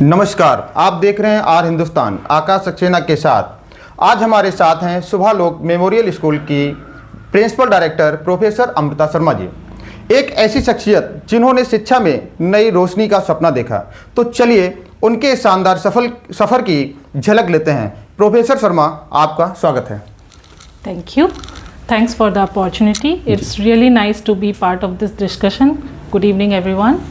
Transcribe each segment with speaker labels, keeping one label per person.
Speaker 1: नमस्कार, आप देख रहे हैं आर हिंदुस्तान आकाश सक्सेना के साथ। आज हमारे साथ हैं शुभालोक मेमोरियल स्कूल की principal director professor Amrita Sharma ji, एक ऐसी शख्सियत जिन्होंने शिक्षा में नई रोशनी का सपना देखा। तो चलिए उनके शानदार सफ़र की झलक लेते हैं। प्रोफेसर शर्मा, आपका स्वागत है।
Speaker 2: Thank you. Thanks for the opportunity. It's really nice to be part of this discussion. Good evening, everyone.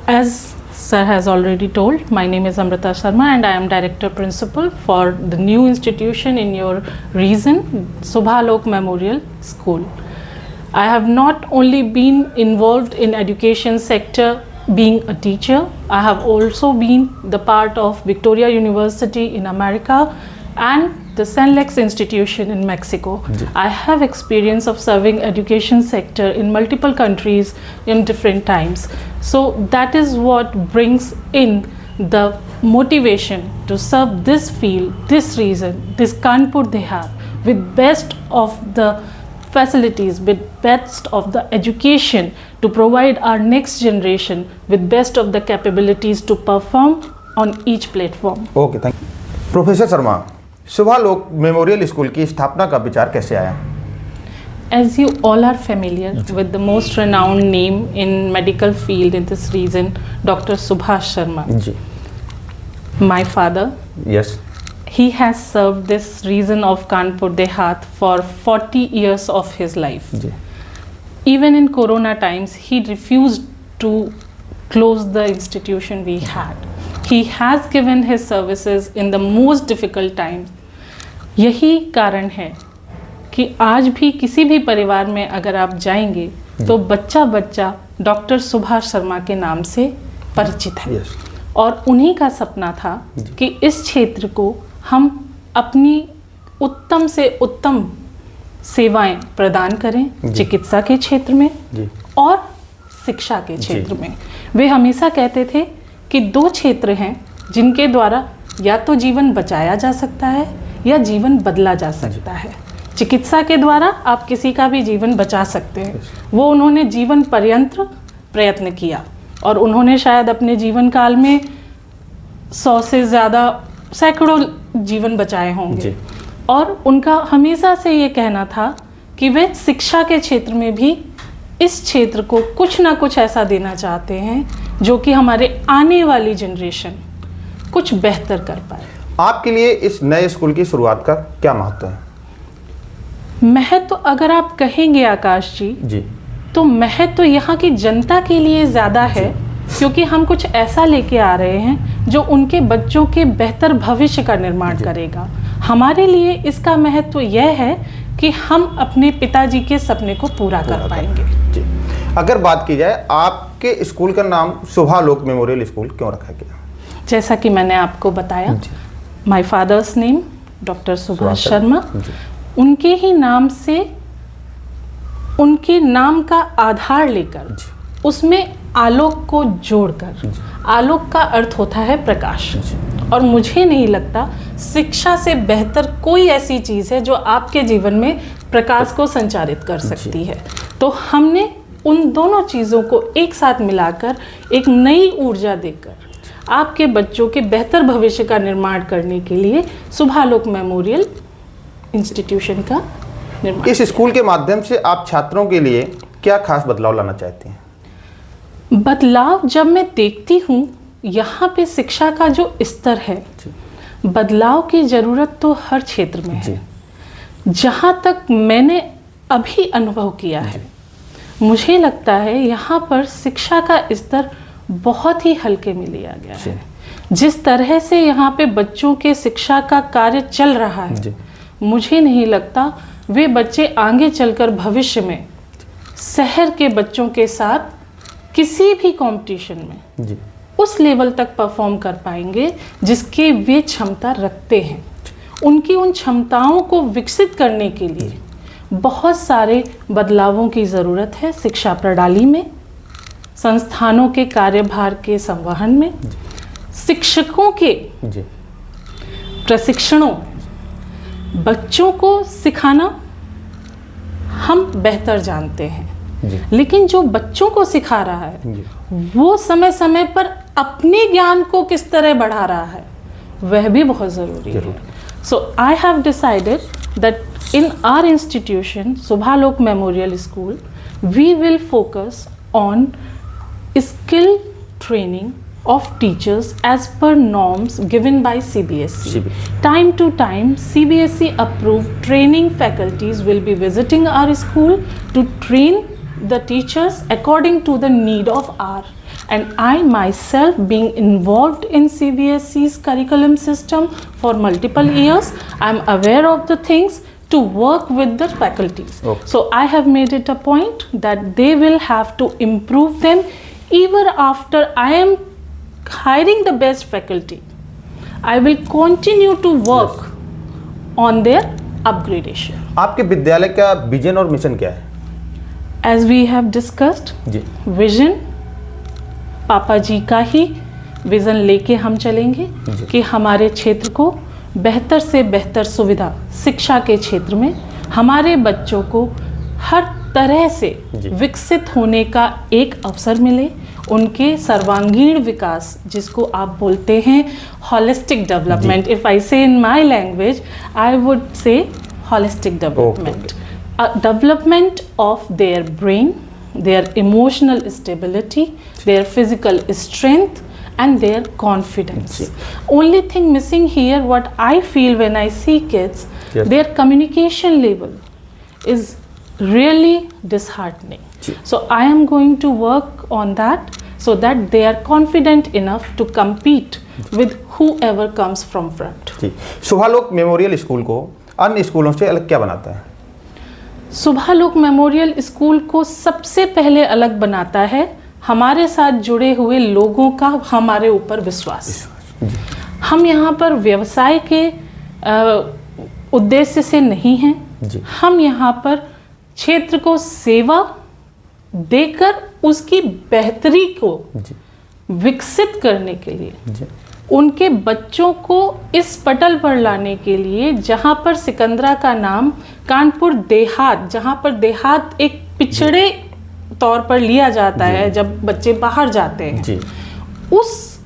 Speaker 2: As Sir has already told, my name is Amrita Sharma and I am Director Principal for the new institution in your region, Subhalok Memorial School. I have not only been involved in education sector being a teacher, I have also been the part of Victoria University in America and the Senlex institution in Mexico. I have experience of serving education sector in multiple countries in different times. So that is what brings in the motivation to serve this field, this region, this Kanpur they have with best of the facilities, with best of the education to provide our next generation with best of the capabilities to perform on each platform.
Speaker 1: Okay, thank you. Professor Sharma, Shubhalok memorial school की स्थापना का विचार कैसे आया?
Speaker 2: As you all are familiar with the most renowned name in medical field in this region, Dr. Subhash Sharma.
Speaker 1: जी।
Speaker 2: My father,
Speaker 1: yes.
Speaker 2: he has served this region of Kanpur Dehat for 40 years of his life.
Speaker 1: जी।
Speaker 2: Even in Corona times, he refused to close the institution we had. He has given his services in the most difficult times. यही कारण है कि आज भी किसी भी परिवार में अगर आप जाएंगे तो बच्चा बच्चा डॉक्टर सुभाष शर्मा के नाम से परिचित है।
Speaker 1: यस।
Speaker 2: और उन्हीं का सपना था कि इस क्षेत्र को हम अपनी उत्तम से उत्तम सेवाएं प्रदान करें, चिकित्सा के क्षेत्र में और शिक्षा के क्षेत्र में। वे हमेशा कहते थे कि दो क्षेत्र हैं जिनके द्वारा या तो जीवन बचाया जा सकता है या जीवन बदला जा सकता है। चिकित्सा के द्वारा आप किसी का भी जीवन बचा सकते हैं। वो उन्होंने जीवन पर्यंत प्रयत्न किया और उन्होंने शायद अपने जीवन काल में 100 से ज़्यादा सैकड़ों जीवन बचाए होंगे। और उनका हमेशा से ये कहना था कि वे शिक्षा के क्षेत्र में भी इस क्षेत्र को कुछ ना कुछ ऐसा देना चाहते हैं जो कि हमारे आने वाली जनरेशन कुछ बेहतर कर पाए।
Speaker 1: आपके लिए इस नए स्कूल की शुरुआत का क्या महत्व है?
Speaker 2: महत्व अगर आप कहेंगे आकाश जी, तो महत्व यहाँ की जनता के लिए ज़्यादा है, क्योंकि हम कुछ ऐसा लेके आ रहे हैं जो उनके बच्चों के बेहतर भविष्य का निर्माण करेगा। हमारे लिए इसका महत्व यह है कि हम अपने पिताजी के सपने को पूरा कर पाएंगे।
Speaker 1: जी। अगर बात की जाए, आपके स्कूल का नाम शुभालोक मेमोरियल स्कूल क्यों रखा गया?
Speaker 2: जैसा कि मैंने आपको बताया, my father's name doctor Subhash Sharma, उनके ही नाम से, उनके नाम का आधार लेकर उसमें आलोक को जोड़कर, आलोक का अर्थ होता है प्रकाश, और मुझे नहीं लगता शिक्षा से बेहतर कोई ऐसी चीज़ है जो आपके जीवन में प्रकाश को संचारित कर सकती है। तो हमने उन दोनों चीज़ों को एक साथ मिलाकर एक नई ऊर्जा देकर आपके बच्चों के बेहतर भविष्य का निर्माण करने के लिए शुभालोक मेमोरियल इंस्टीट्यूशन का निर्माण।
Speaker 1: इस स्कूल के माध्यम से आप छात्रों के लिए क्या खास बदलाव लाना चाहते हैं?
Speaker 2: बदलाव जब मैं देखती हूँ यहाँ पे शिक्षा का जो स्तर है, बदलाव की ज़रूरत तो हर क्षेत्र में है। जहाँ तक मैंने अभी अनुभव किया है, मुझे लगता है यहाँ पर शिक्षा का स्तर बहुत ही हल्के में लिया गया है। जिस तरह से यहाँ पे बच्चों के शिक्षा का कार्य चल रहा है, मुझे नहीं लगता वे बच्चे आगे चलकर भविष्य में शहर के बच्चों के साथ किसी भी कंपटीशन में उस लेवल तक परफॉर्म कर पाएंगे जिसके वे क्षमता रखते हैं। उनकी उन क्षमताओं को विकसित करने के लिए बहुत सारे बदलावों की ज़रूरत है। शिक्षा प्रणाली में, संस्थानों के कार्यभार के संवहन में, शिक्षकों के प्रशिक्षणों, बच्चों को सिखाना हम बेहतर जानते हैं,
Speaker 1: जी।
Speaker 2: लेकिन जो बच्चों को सिखा रहा है
Speaker 1: जी।
Speaker 2: वो समय समय पर अपने ज्ञान को किस तरह बढ़ा रहा है वह भी बहुत ज़रूरी है। So I have decided that in our institution Subhalok memorial school we will focus on skill training of teachers as per norms given by CBSE. Time to time, CBSE approved training faculties will be visiting our school to train the teachers according to the need of our. And I myself, being involved in CBSE's curriculum system for multiple years, I am aware of the things to work with the faculties.
Speaker 1: Okay.
Speaker 2: So I have made it a point that they will have to improve them even after I am hiring the best faculty. I will continue to work on their upgradation.
Speaker 1: आपके विद्यालय का vision और mission क्या है?
Speaker 2: As we have discussed,
Speaker 1: जी।
Speaker 2: Vision पापा जी का ही विजन लेके हम चलेंगे कि हमारे क्षेत्र को बेहतर से बेहतर सुविधा शिक्षा के क्षेत्र में हमारे बच्चों को हर तरह से विकसित होने का एक अवसर मिले, उनके सर्वांगीण विकास जिसको आप बोलते हैं होलिस्टिक डेवलपमेंट। इफ आई से in my language I would say holistic development, development of their brain, their emotional stability, their physical strength and their confidence. Only thing missing here, what I feel when I see kids, their communication level is really disheartening. So I am going to work on that so that they are confident enough to compete with whoever comes from front.
Speaker 1: Subhalok memorial school को अन्य स्कूलों से अलग क्या बनाता है?
Speaker 2: सुभालोक memorial school को सबसे पहले अलग बनाता है हमारे साथ जुड़े हुए लोगों का हमारे ऊपर विश्वास। हम यहाँ पर व्यवसाय के उद्देश्य से नहीं हैं, हम यहाँ पर क्षेत्र को सेवा देकर उसकी बेहतरी को विकसित करने के लिए, उनके बच्चों को इस पटल पर लाने के लिए, जहाँ पर सिकंदरा का नाम कानपुर देहात, जहाँ पर देहात एक पिछड़े तौर पर लिया जाता है जब बच्चे बाहर जाते हैं, उस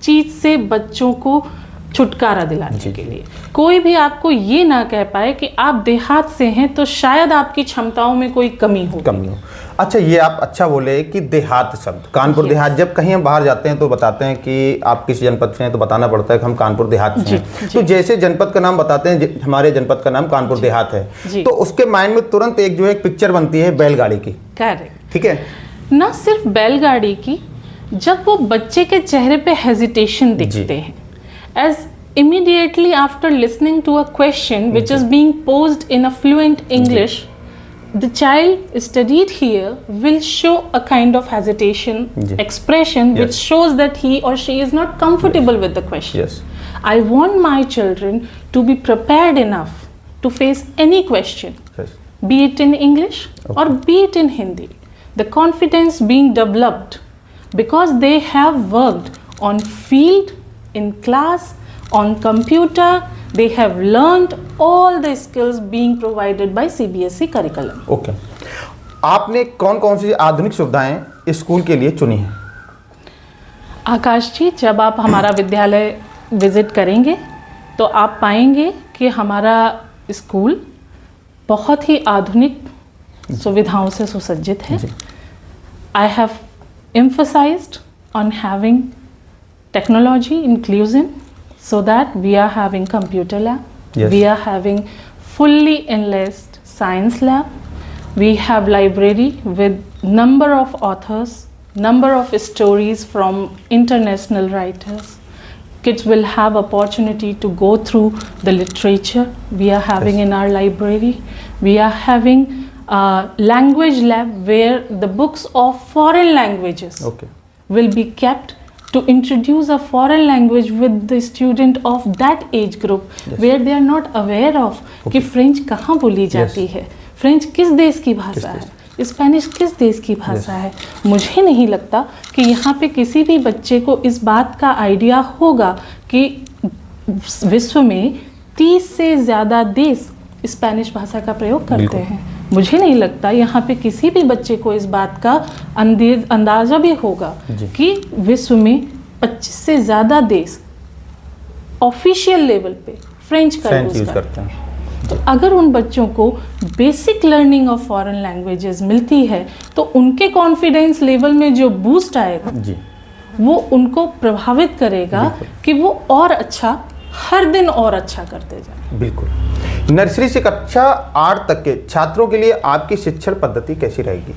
Speaker 2: चीज़ से बच्चों को छुटकारा दिलाने के लिए कोई भी आपको ये ना कह पाए कि आप देहात से हैं तो शायद आपकी क्षमताओं में कोई कमी हो।
Speaker 1: अच्छा, ये आप अच्छा बोले कि देहात शब्द, कानपुर देहात, जब कहीं हम बाहर जाते हैं तो बताते हैं कि आप किसी जनपद से हैं तो बताना पड़ता है कि हम कानपुर देहात से हैं। तो जैसे जनपद का नाम बताते हैं, हमारे जनपद का नाम कानपुर देहात है, तो उसके माइंड में तुरंत एक जो है पिक्चर बनती है बैलगाड़ी की।
Speaker 2: करेक्ट,
Speaker 1: ठीक है।
Speaker 2: ना सिर्फ बैलगाड़ी की, जब वो बच्चे के चेहरे पे हेजिटेशन दिखते हैं, as immediately after listening to a question which is being posed in a fluent English, the child studied here will show a kind of hesitation expression which shows that he or she is not comfortable with the question. I want my children to be prepared enough to face any question, be it in English or be it in Hindi. The confidence being developed because they have worked on field, in class, on computer, they have learned all the skills being provided by CBSE curriculum.
Speaker 1: Okay. आपने कौन कौन सी आधुनिक सुविधाएं school के लिए चुनी हैं?
Speaker 2: आकाश जी, जब आप हमारा विद्यालय विजिट करेंगे तो आप पाएंगे कि हमारा स्कूल बहुत ही आधुनिक सुविधाओं से सुसज्जित है। I have emphasized on having technology inclusion, so that we are having computer lab, we are having fully enlaced science lab, we have library with number of authors, number of stories from international writers. Kids will have opportunity to go through the literature we are having in our library. We are having a language lab where the books of foreign languages will be kept to introduce a foreign language with the student of that age group, where they are not aware of कि French कहाँ बोली जाती है, French किस देश की भाषा है, स्पेनिश किस देश की भाषा है। मुझे नहीं लगता कि यहाँ पे किसी भी बच्चे को इस बात का आइडिया होगा कि विश्व में 30 से ज़्यादा देश स्पेनिश भाषा का प्रयोग करते हैं। मुझे नहीं लगता यहाँ पे किसी भी बच्चे को इस बात का अंदाज़ा भी होगा कि विश्व में 25 से ज़्यादा देश ऑफिशियल लेवल पे फ्रेंच का यूज़ करते हैं। तो अगर उन बच्चों को basic learning of foreign languages मिलती है तो उनके कॉन्फिडेंस लेवल में जो बूस्ट आएगा वो उनको प्रभावित करेगा कि वो और अच्छा, हर दिन और अच्छा करते जाए।
Speaker 1: बिल्कुल। नर्सरी से कक्षा 8 तक के छात्रों के लिए आपकी शिक्षण पद्धति कैसी रहेगी?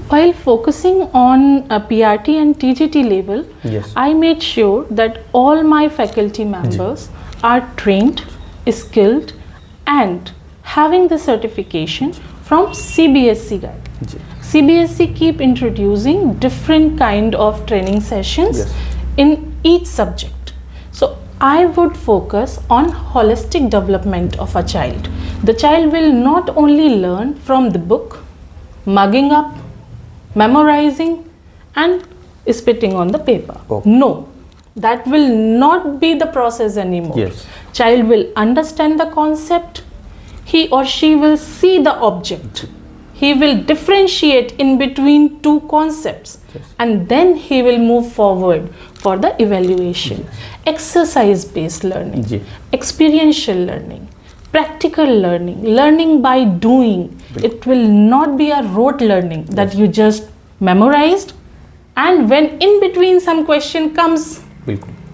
Speaker 2: While focusing on PRT and TGT level, I made sure that all my faculty members are trained, skilled and having the certification from CBSE guide. CBSE keep introducing different kind of training sessions in each subject. So I would focus on holistic development of a child. The child will not only learn from the book, mugging up, memorizing and spitting on the paper. No, that will not be the process anymore. Child will understand the concept, he or she will see the object, he will differentiate in between two concepts and then he will move forward for the evaluation. Exercise based learning, experiential learning, practical learning, learning by doing. It will not be a rote learning that you just memorized and when in between some question comes,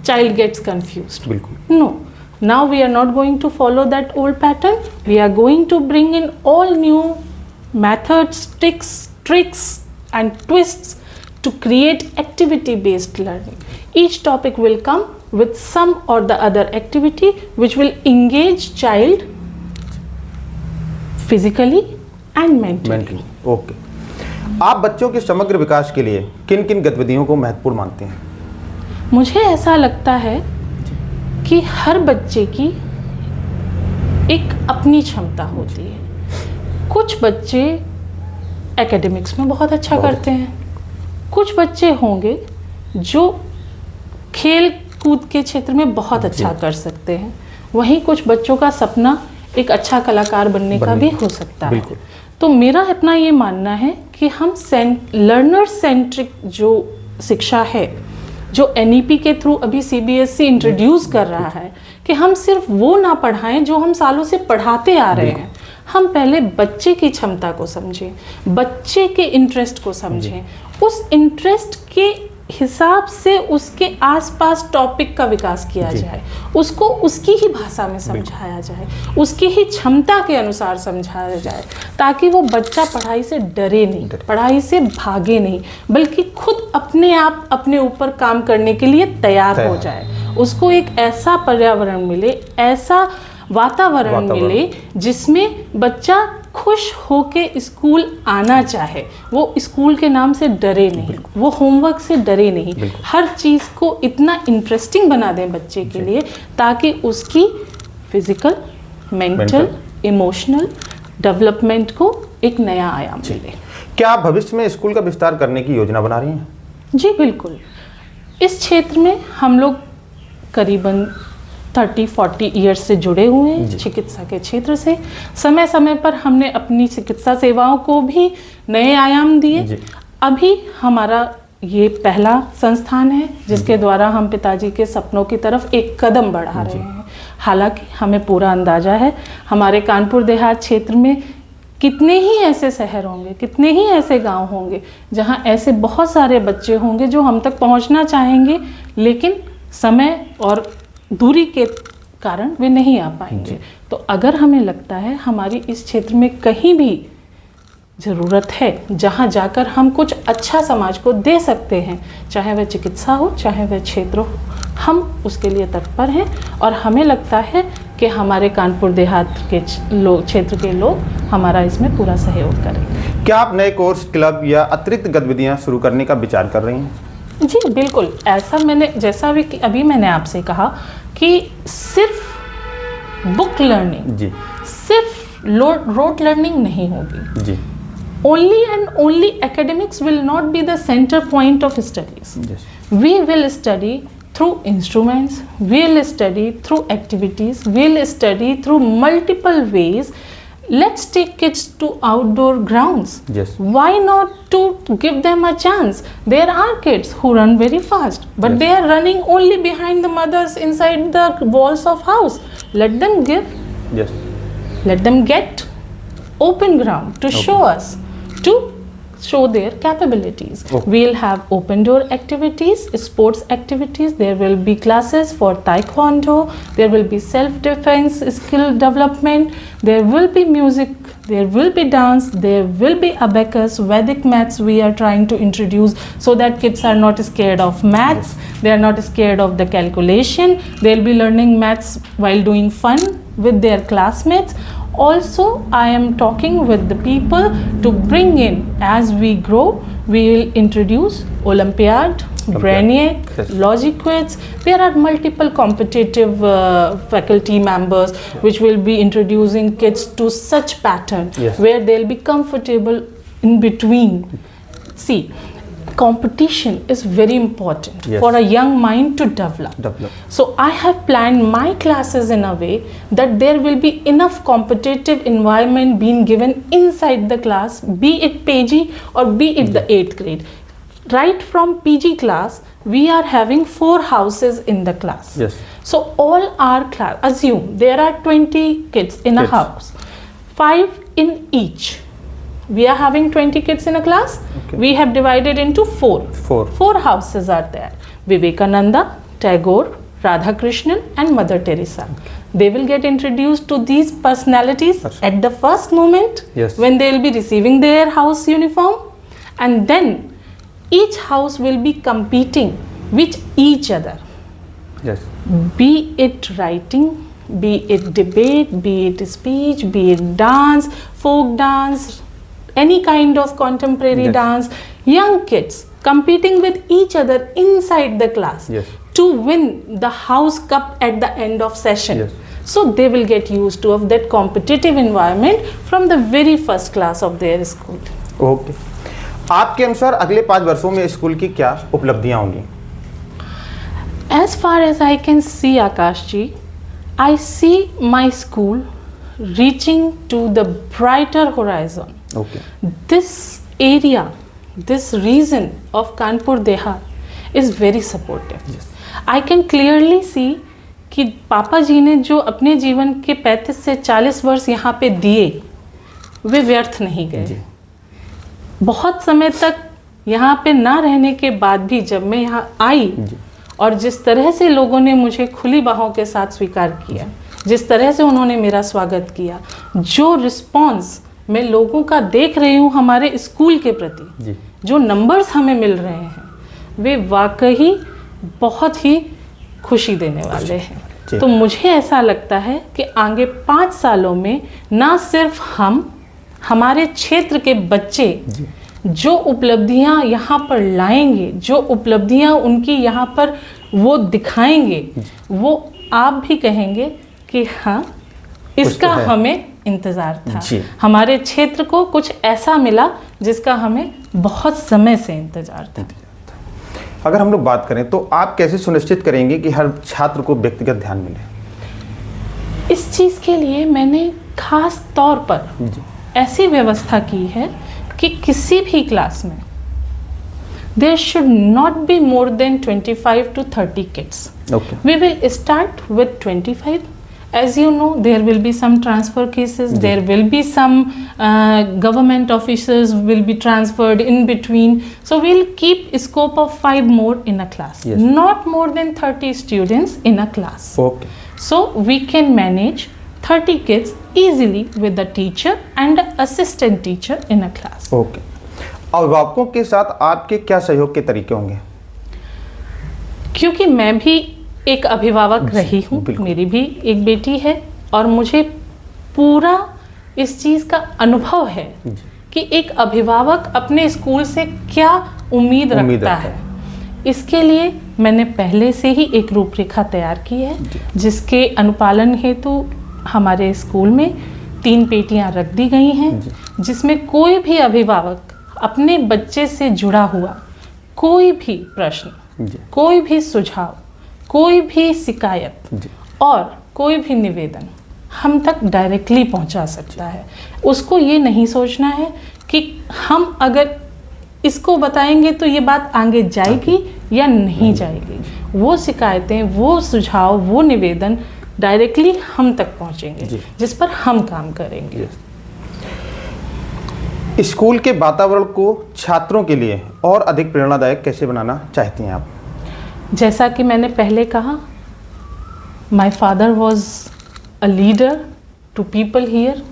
Speaker 2: child gets confused. No, now we are not going to follow that old pattern. We are going to bring in all new methods, tricks and twists to create activity based learning. Each topic will come with some or the other activity which will engage child physically and mentally.
Speaker 1: Okay. आप बच्चों के समग्र विकास के लिए किन किन गतिविधियों को महत्वपूर्ण मानते हैं?
Speaker 2: मुझे ऐसा लगता है कि हर बच्चे की एक अपनी क्षमता होती है। कुछ बच्चे एकेडमिक्स में बहुत अच्छा करते हैं, कुछ बच्चे होंगे जो खेल कूद के क्षेत्र में बहुत अच्छा कर सकते हैं, वहीं कुछ बच्चों का सपना एक अच्छा कलाकार बनने का भी हो सकता है। तो मेरा अपना ये मानना है कि हम लर्नर सेंट्रिक जो शिक्षा है, जो NEP के थ्रू अभी CBSE इंट्रोड्यूस कर रहा है, कि हम सिर्फ वो ना पढ़ाएं जो हम सालों से पढ़ाते आ रहे हैं। हम पहले बच्चे की क्षमता को समझें, बच्चे के इंटरेस्ट को समझें, उस इंटरेस्ट के हिसाब से उसके आसपास टॉपिक का विकास किया जाए, उसको उसकी ही भाषा में समझाया जाए, उसकी ही क्षमता के अनुसार समझाया जाए, ताकि वो बच्चा पढ़ाई से डरे नहीं, पढ़ाई से भागे नहीं, बल्कि खुद अपने आप अपने ऊपर काम करने के लिए तैयार हो जाए। उसको एक ऐसा पर्यावरण मिले, ऐसा वातावरण मिले जिसमें बच्चा खुश होके स्कूल आना चाहे, वो स्कूल के नाम से डरे नहीं, वो होमवर्क से डरे नहीं, हर चीज़ को इतना इंटरेस्टिंग बना दें बच्चे के लिए ताकि उसकी फिजिकल, मेंटल, इमोशनल डेवलपमेंट को एक नया आयाम मिले।
Speaker 1: क्या आप भविष्य में स्कूल का विस्तार करने की योजना बना रही हैं?
Speaker 2: जी बिल्कुल। इस क्षेत्र में हम लोग करीबन 30-40 ईयर्स से जुड़े हुए हैं चिकित्सा के क्षेत्र से। समय समय पर हमने अपनी चिकित्सा सेवाओं को भी नए आयाम दिए। अभी हमारा ये पहला संस्थान है जिसके द्वारा हम पिताजी के सपनों की तरफ एक कदम बढ़ा रहे हैं। हालांकि हमें पूरा अंदाजा है हमारे कानपुर देहात क्षेत्र में कितने ही ऐसे शहर होंगे, कितने ही ऐसे गांव होंगे जहां ऐसे बहुत सारे बच्चे होंगे जो हम तक पहुंचना चाहेंगे, लेकिन समय और दूरी के कारण वे नहीं आ पाएंगे। तो अगर हमें लगता है हमारी इस क्षेत्र में कहीं भी ज़रूरत है जहां जाकर हम कुछ अच्छा समाज को दे सकते हैं, चाहे वह चिकित्सा हो, चाहे वह क्षेत्र हो, हम उसके लिए तत्पर हैं। और हमें लगता है कि हमारे कानपुर देहात के क्षेत्र के लोग हमारा इसमें पूरा सहयोग करेंगे।
Speaker 1: क्या आप नए कोर्स, क्लब या अतिरिक्त गतिविधियां शुरू करने का विचार कर रही हैं?
Speaker 2: जी बिल्कुल। ऐसा मैंने जैसा भी अभी मैंने आपसे कहा कि सिर्फ बुक लर्निंग, सिर्फ रोट लर्निंग नहीं होगी जी। Only and only academics will not be the center point of studies. We will study through instruments, we will study through activities, we will study through multiple ways. let's take kids to outdoor grounds.
Speaker 1: Yes.
Speaker 2: Why not to give them a chance? There are kids who run very fast, but
Speaker 1: Yes.
Speaker 2: they are running only behind the mothers inside the walls of house. Let them give,
Speaker 1: Yes.
Speaker 2: let them get open ground to show us, to show their capabilities.
Speaker 1: Okay.
Speaker 2: We'll have open door activities, sports activities. There will be classes for taekwondo, there will be self defense skill development, there will be music, there will be dance, there will be abacus, Vedic maths we are trying to introduce, so that kids are not scared of maths, they are not scared of the calculation, they'll be learning maths while doing fun with their classmates. Also, I am talking with the people to bring in, as we grow, we will introduce Olympiad, Brainiac,
Speaker 1: Yes.
Speaker 2: Logiquids. There are multiple competitive faculty members which will be introducing kids to such pattern
Speaker 1: Yes.
Speaker 2: where they'll be comfortable in between. See, competition is very important
Speaker 1: Yes.
Speaker 2: for a young mind to develop. So I have planned my classes in a way that there will be enough competitive environment being given inside the class, be it PG or be it the 8th grade. Right from PG class, we are having 4 houses in the class.
Speaker 1: Yes.
Speaker 2: So all our class, assume there are 20 kids in a
Speaker 1: Kids.
Speaker 2: house, 5 in each. We are having 20 kids in a class.
Speaker 1: Okay.
Speaker 2: We have divided into 4.
Speaker 1: Four.
Speaker 2: 4 houses are there. Vivekananda, Tagore, Radhakrishnan and Mother Teresa. They will get introduced to these personalities
Speaker 1: Achha.
Speaker 2: at the first moment
Speaker 1: Yes.
Speaker 2: when they will be receiving their house uniform, and then each house will be competing with each other.
Speaker 1: Yes.
Speaker 2: Be it writing, be it debate, be it speech, be it dance, folk dance, any kind of contemporary
Speaker 1: Yes.
Speaker 2: dance, young kids competing with each other inside the class
Speaker 1: Yes.
Speaker 2: to win the house cup at the end of session.
Speaker 1: Yes.
Speaker 2: So they will get used to of that competitive environment from the very first class of their school.
Speaker 1: Okay, आपके अनुसार अगले 5 वर्षों में school की क्या उपलब्धियां होंगी?
Speaker 2: As far as I can see, Akash ji, I see my school reaching to the brighter horizon.
Speaker 1: Okay.
Speaker 2: This area, this region of Kanpur Dehat is very supportive.
Speaker 1: Yes.
Speaker 2: I can clearly see कि पापा जी ने जो अपने जीवन के 35 से 40 वर्ष यहाँ पे दिए, वे व्यर्थ नहीं
Speaker 1: जी.
Speaker 2: गए. बहुत समय तक यहाँ पे ना रहने के बाद भी जब मैं यहाँ आई
Speaker 1: जी.
Speaker 2: और जिस तरह से लोगों ने मुझे खुली बाहों के साथ स्वीकार किया, जिस तरह से उन्होंने मेरा स्वागत किया, जो रिस्पॉन्स मैं लोगों का देख रही हूँ हमारे स्कूल के प्रति,
Speaker 1: जी.
Speaker 2: जो नंबर्स हमें मिल रहे हैं, वे वाकई बहुत ही खुशी देने वाले हैं.
Speaker 1: जी.
Speaker 2: तो मुझे ऐसा लगता है कि आगे 5 सालों में ना सिर्फ हम, हमारे क्षेत्र के बच्चे
Speaker 1: जी.
Speaker 2: जो उपलब्धियां यहाँ पर लाएंगे, जो उपलब्धियां उनकी यहाँ पर वो दिखाएंगे, वो आप भी कहेंगे कि हाँ, इसका
Speaker 1: है.
Speaker 2: हमें इंतज़ार था.
Speaker 1: जी.
Speaker 2: हमारे क्षेत्र को कुछ ऐसा मिला जिसका हमें बहुत समय से इंतज़ार था.
Speaker 1: अगर हम लोग बात करें तो आप कैसे सुनिश्चित करेंगे कि हर छात्र को व्यक्तिगत ध्यान मिले?
Speaker 2: इस चीज़ के लिए मैंने खास तौर पर
Speaker 1: जी.
Speaker 2: ऐसी व्यवस्था की है कि किसी भी क्लास में there should not be more than 25 to 30 kids.
Speaker 1: Okay.
Speaker 2: We will start with 25. As you know, there will be some transfer cases, there will be some government officers will be transferred in between. So we'll keep a scope of 5 more in a class,
Speaker 1: Yes.
Speaker 2: not more than 30 students in a class.
Speaker 1: Okay.
Speaker 2: So we can manage 30 kids easily with the teacher and the assistant teacher in a class.
Speaker 1: Okay. अभिभावकों के साथ आपके क्या सहयोग के तरीके होंगे?
Speaker 2: क्योंकि मैं भी एक अभिभावक रही हूँ,
Speaker 1: बिल्कुल.
Speaker 2: मेरी भी एक बेटी है और मुझे पूरा इस चीज़ का अनुभव है
Speaker 1: जी.
Speaker 2: कि एक अभिभावक अपने स्कूल से क्या उम्मीद रखता है. इसके लिए मैंने पहले से ही एक रूपरेखा तैयार की है, जिसके अनुपालन हेतु हमारे स्कूल में 3 पेटियां रख दी गई हैं, जिसमें कोई भी अभिभावक अपने बच्चे से जुड़ा हुआ कोई भी प्रश्न,
Speaker 1: जी.
Speaker 2: कोई भी सुझाव, कोई भी शिकायत
Speaker 1: जी.
Speaker 2: और कोई भी निवेदन हम तक डायरेक्टली पहुंचा सकता है। उसको ये नहीं सोचना है कि हम अगर इसको बताएंगे तो ये बात आगे जाएगी या नहीं जाएगी। वो शिकायतें, वो सुझाव, वो निवेदन डायरेक्टली हम तक पहुंचेंगे, जिस पर हम काम करेंगे।
Speaker 1: स्कूल के वातावरण को छात्रों के लिए और अधिक प्रेरणादायक कैसे बनाना चाहती हैं आप?
Speaker 2: जैसा कि मैंने पहले कहा, my father was a leader to people here.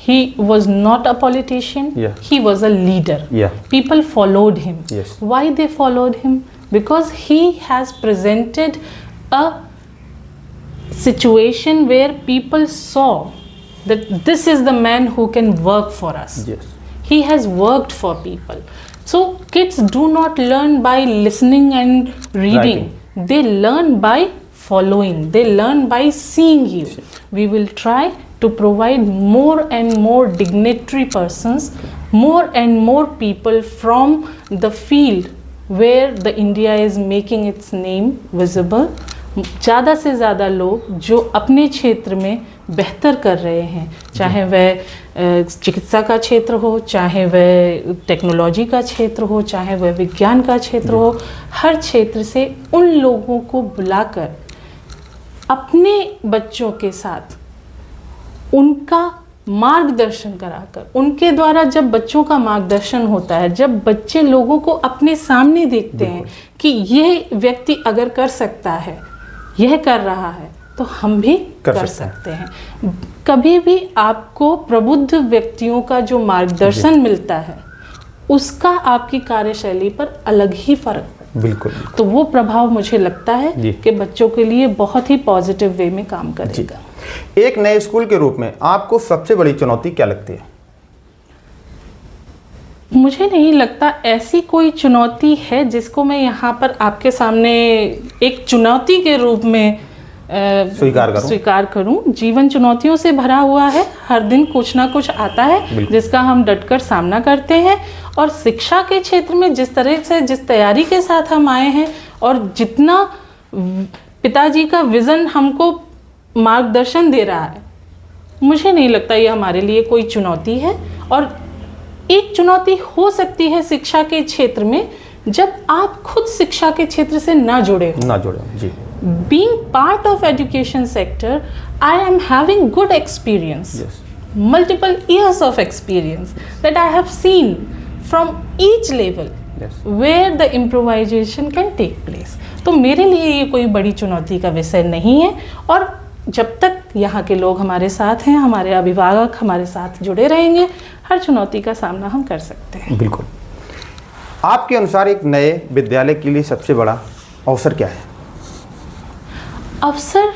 Speaker 2: He was not a politician.
Speaker 1: Yeah.
Speaker 2: He was a leader.
Speaker 1: Yeah.
Speaker 2: People followed him.
Speaker 1: Yes.
Speaker 2: Why they followed him? Because he has presented a situation where people saw that this is the man who can work for us.
Speaker 1: Yes.
Speaker 2: He has worked for people. So kids do not learn by listening and reading. They learn by following. They learn by seeing you. We will try to provide more and more dignitary persons, more and more people from the field where the India is making its name visible. ज़्यादा से ज़्यादा लोग जो अपने क्षेत्र में बेहतर कर रहे हैं, चाहे वह चिकित्सा का क्षेत्र हो, चाहे वह टेक्नोलॉजी का क्षेत्र हो, चाहे वह विज्ञान का क्षेत्र हो, हर क्षेत्र से उन लोगों को बुलाकर अपने बच्चों के साथ उनका मार्गदर्शन कराकर, उनके द्वारा जब बच्चों का मार्गदर्शन होता है, जब बच्चे लोगों को अपने सामने देखते हैं कि यह व्यक्ति अगर कर सकता है, यह कर रहा है, तो हम भी कर सकते हैं। कभी भी आपको प्रबुद्ध व्यक्तियों का जो मार्गदर्शन मिलता है, उसका आपकी कार्यशैली पर अलग ही फर्क पड़ता है।
Speaker 1: बिल्कुल।
Speaker 2: तो वो प्रभाव मुझे लगता है कि बच्चों के लिए बहुत ही पॉजिटिव वे में काम करेगा।
Speaker 1: एक नए स्कूल के रूप में आपको सबसे बड़ी चुनौती क्या लगती है?
Speaker 2: मुझे नहीं लगता ऐसी कोई चुनौती है जिसको मैं यहाँ पर आपके सामने एक चुनौती के रूप में स्वीकार करूं। जीवन चुनौतियों से भरा हुआ है, हर दिन कुछ ना कुछ आता है जिसका हम डटकर सामना करते हैं। और शिक्षा के क्षेत्र में जिस तरह से, जिस तैयारी के साथ हम आए हैं और जितना पिताजी का विजन हमको मार्गदर्शन दे रहा है, मुझे नहीं लगता ये हमारे लिए कोई चुनौती है। और एक चुनौती हो सकती है शिक्षा के क्षेत्र में, जब आप खुद शिक्षा के क्षेत्र से ना जुड़े जी। Being part of education sector, I am having good experience, multiple years of experience that I have seen from each level where the improvisation can take place. तो मेरे लिए ये कोई बड़ी चुनौती का विषय नहीं है। और जब तक यहाँ के लोग हमारे साथ हैं, हमारे अभिभावक हमारे साथ जुड़े रहेंगे, हर चुनौती का सामना हम कर सकते हैं।
Speaker 1: बिल्कुल। आपके अनुसार एक नए विद्यालय के लिए सबसे बड़ा अवसर क्या है?
Speaker 2: अवसर,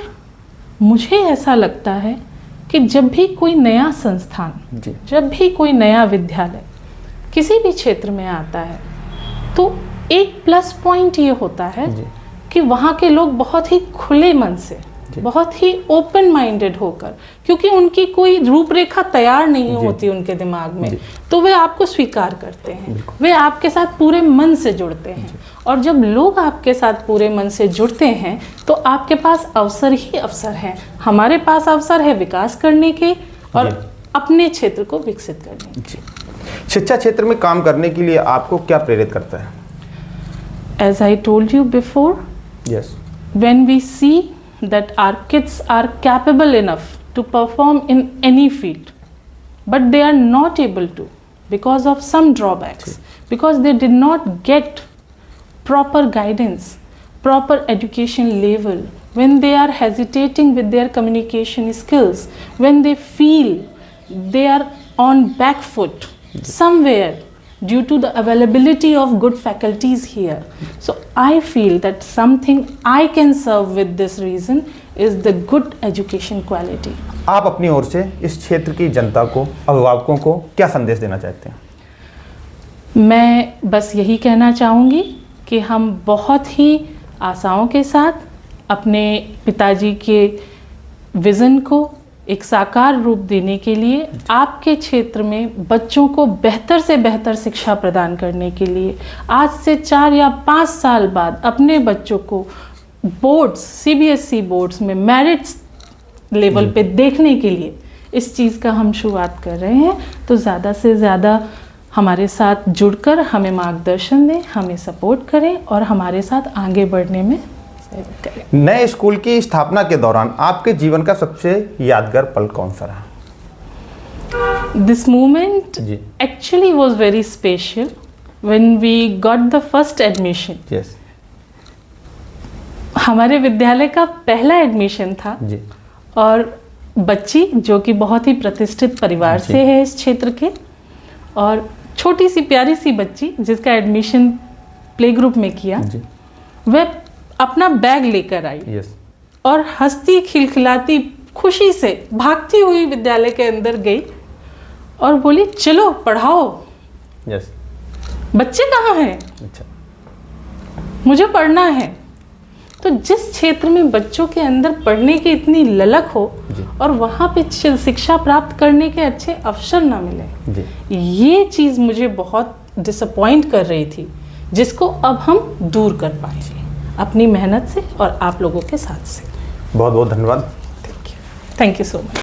Speaker 2: मुझे ऐसा लगता है कि जब भी कोई नया संस्थान, जब भी कोई नया विद्यालय किसी भी क्षेत्र में आता है, तो एक प्लस पॉइंट ये होता है कि वहाँ के लोग बहुत ही खुले मन से, बहुत ही ओपन माइंडेड होकर, क्योंकि उनकी कोई रूपरेखा तैयार नहीं होती उनके दिमाग में, तो वे आपको स्वीकार करते हैं, वे आपके साथ पूरे मन से जुड़ते हैं। और जब लोग आपके साथ पूरे मन से जुड़ते हैं तो आपके पास अवसर ही अवसर हैं। हमारे पास अवसर है विकास करने के और अपने क्षेत्र को विकसित करने के।
Speaker 1: शिक्षा क्षेत्र में काम करने के लिए आपको क्या प्रेरित करता है?
Speaker 2: As I told you before, when we see that our kids are capable enough to perform in any field, but they are not able to because of some drawbacks, because they did not get proper guidance, proper education level, when they are hesitating with their communication skills, when they feel they are on back foot somewhere due to the availability of good faculties here. So I feel that something I can serve with this reason is the good education quality.
Speaker 1: आप अपनी ओर से इस क्षेत्र की जनता को, अभिभावकों को क्या संदेश देना चाहते हैं?
Speaker 2: मैं बस यही कहना चाहूँगी कि हम बहुत ही आशाओं के साथ अपने पिताजी के विज़न को एक साकार रूप देने के लिए, आपके क्षेत्र में बच्चों को बेहतर से बेहतर शिक्षा प्रदान करने के लिए, आज से 4 या 5 साल बाद अपने बच्चों को बोर्ड्स, CBSE बोर्ड्स में मेरिट लेवल पे देखने के लिए इस चीज़ का हम शुरुआत कर रहे हैं। तो ज़्यादा से ज़्यादा हमारे साथ जुड़कर हमें मार्गदर्शन दें, हमें सपोर्ट करें और हमारे साथ आगे बढ़ने में सहयोग करें।
Speaker 1: नए स्कूल की स्थापना के दौरान आपके जीवन का सबसे यादगार पल कौन सा रहा?
Speaker 2: This moment
Speaker 1: जी।
Speaker 2: actually was very special when we got the first admission.
Speaker 1: Yes
Speaker 2: हमारे विद्यालय का पहला एडमिशन था
Speaker 1: जी
Speaker 2: और बच्ची जो कि बहुत ही प्रतिष्ठित परिवार
Speaker 1: जी।
Speaker 2: से है इस क्षेत्र के, और छोटी सी प्यारी सी बच्ची जिसका एडमिशन प्ले ग्रुप में किया,
Speaker 1: जी
Speaker 2: वह अपना बैग लेकर आई
Speaker 1: यस
Speaker 2: और हंसती खिलखिलाती खुशी से भागती हुई विद्यालय के अंदर गई और बोली चलो पढ़ाओ।
Speaker 1: यस
Speaker 2: बच्चे कहाँ हैं,
Speaker 1: अच्छा
Speaker 2: मुझे पढ़ना है। तो जिस क्षेत्र में बच्चों के अंदर पढ़ने की इतनी ललक हो
Speaker 1: जी।
Speaker 2: और वहाँ पे शिक्षा प्राप्त करने के अच्छे अवसर ना मिले,
Speaker 1: जी
Speaker 2: ये चीज़ मुझे बहुत डिसअपॉइंट कर रही थी, जिसको अब हम दूर कर पाएंगे अपनी मेहनत से और आप लोगों के साथ से।
Speaker 1: बहुत बहुत धन्यवाद।
Speaker 2: Thank you so much.